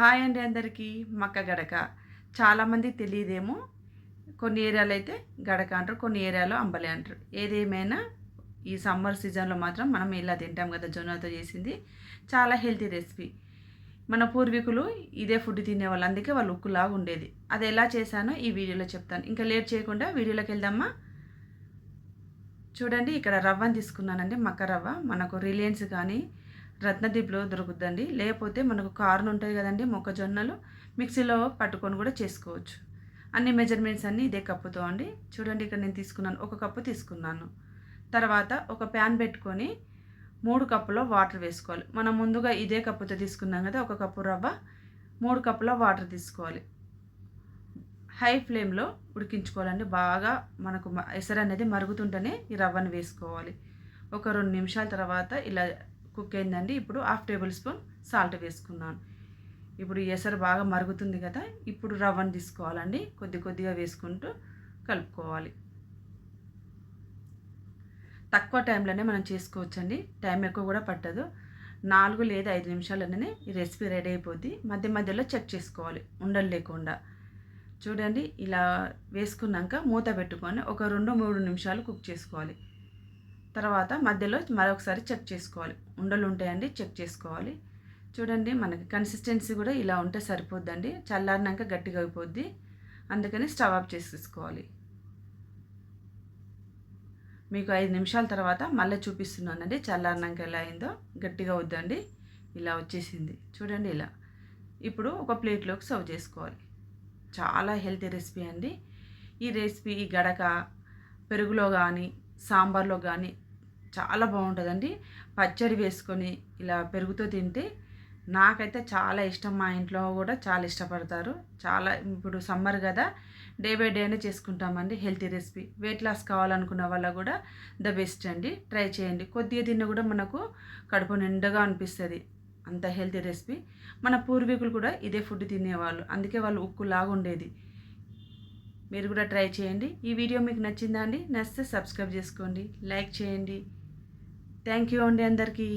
Hi అండి అందరికీ. మక్క గడక చాలామందికి తెలియదేమో. కొన్ని ఏరియాలో అయితే గడక అంటారు, కొన్ని ఏరియాలో అంబలి అంటారు. ఏదేమైనా ఈ సమ్మర్ సీజన్లో మాత్రం మనం ఇలా తింటాం కదా, జొన్నతో చేసింది. చాలా హెల్తీ రెసిపీ. మన పూర్వీకులు ఇదే ఫుడ్ తినేవాళ్ళు, అందుకే వాళ్ళు ఉక్కులాగా ఉండేది. అది ఎలా చేశానో ఈ వీడియోలో చెప్తాను. ఇంకా లేట్ చేయకుండా వీడియోలోకి వెళ్దామా. చూడండి, ఇక్కడ రవ్వని తీసుకున్నానండి, మక్క రవ్వ. మనకు రిలయన్స్ కానీ రత్నదీప్లో దొరుకుద్దండి. లేకపోతే మనకు కార్న్ ఉంటాయి కదండి, మొక్కజొన్నలు, మిక్సీలో పట్టుకొని కూడా చేసుకోవచ్చు. అన్ని మెజర్మెంట్స్ అన్నీ ఇదే కప్పుతో అండి. చూడండి, ఇక్కడ నేను తీసుకున్నాను, 1 కప్పు తీసుకున్నాను. తర్వాత ఒక ప్యాన్ పెట్టుకొని 3 కప్పుల వాటర్ వేసుకోవాలి. మనం ముందుగా ఇదే కప్పుతో తీసుకున్నాం కదా, 1 కప్పు రవ్వ, 3 కప్పుల వాటర్ తీసుకోవాలి. హై ఫ్లేమ్లో ఉడికించుకోవాలండి. బాగా మనకు ఎసరు అనేది మరుగుతుంటేనే ఈ రవ్వను వేసుకోవాలి. ఒక 2 నిమిషాల తర్వాత ఇలా కుక్ అయిందండి. ఇప్పుడు 1/2 టేబుల్ స్పూన్ సాల్ట్ వేసుకున్నాను. ఇప్పుడు ఈ ఎసరు బాగా మరుగుతుంది కదా, ఇప్పుడు రవ్వను తీసుకోవాలండి. కొద్ది కొద్దిగా వేసుకుంటూ కలుపుకోవాలి. తక్కువ టైంలోనే మనం చేసుకోవచ్చండి, టైం ఎక్కువ కూడా పట్టదు. 4 లేదా 5 నిమిషాలనే ఈ రెసిపీ రెడీ అయిపోద్ది. మధ్య మధ్యలో చెక్ చేసుకోవాలి ఉండలు లేకుండా. చూడండి, ఇలా వేసుకున్నాక మూత పెట్టుకొని ఒక 2-3 నిమిషాలు కుక్ చేసుకోవాలి. తర్వాత మధ్యలో మరొకసారి చెక్ చేసుకోవాలి. ఉండలు ఉంటాయండి, చెక్ చేసుకోవాలి. చూడండి, మనకి కన్సిస్టెన్సీ కూడా ఇలా ఉంటే సరిపోద్దండి. చల్లారినాక గట్టిగా అయిపోద్ది, అందుకని స్టవ్ ఆఫ్ చేసేసుకోవాలి. మీకు 5 నిమిషాల తర్వాత మళ్ళీ చూపిస్తున్నానండి చల్లారినాక ఎలా అయిందో. గట్టిగా వద్దండి, ఇలా వచ్చేసింది చూడండి. ఇలా ఇప్పుడు ఒక ప్లేట్లోకి సర్వ్ చేసుకోవాలి. చాలా హెల్తీ రెసిపీ అండి. ఈ రెసిపీ ఈ గడక పెరుగులో కానీ సాంబార్లో కానీ చాలా బాగుంటుందండి. పచ్చడి వేసుకొని ఇలా పెరుగుతో తింటే నాకైతే చాలా ఇష్టం. మా ఇంట్లో కూడా చాలా ఇష్టపడతారు. చాలా ఇప్పుడు సమ్మర్ కదా, డే బై డేనే చేసుకుంటామండి హెల్తీ రెసిపీ. వెయిట్ లాస్ కావాలనుకున్న వాళ్ళ కూడా ద బెస్ట్ అండి. ట్రై చేయండి. కొద్దిగా తిన్న కూడా మనకు కడుపు నిండుగా అనిపిస్తుంది, అంత హెల్తీ రెసిపీ. మన పూర్వీకులు కూడా ఇదే ఫుడ్ తినేవాళ్ళు, అందుకే వాళ్ళు ఉక్కులాగా ఉండేది. మీరు కూడా ట్రై చేయండి. ఈ వీడియో మీకు నచ్చిందా అండి? నచ్చితే సబ్స్క్రైబ్ చేసుకోండి, లైక్ చేయండి. థ్యాంక్ యూ అండి అందరికీ.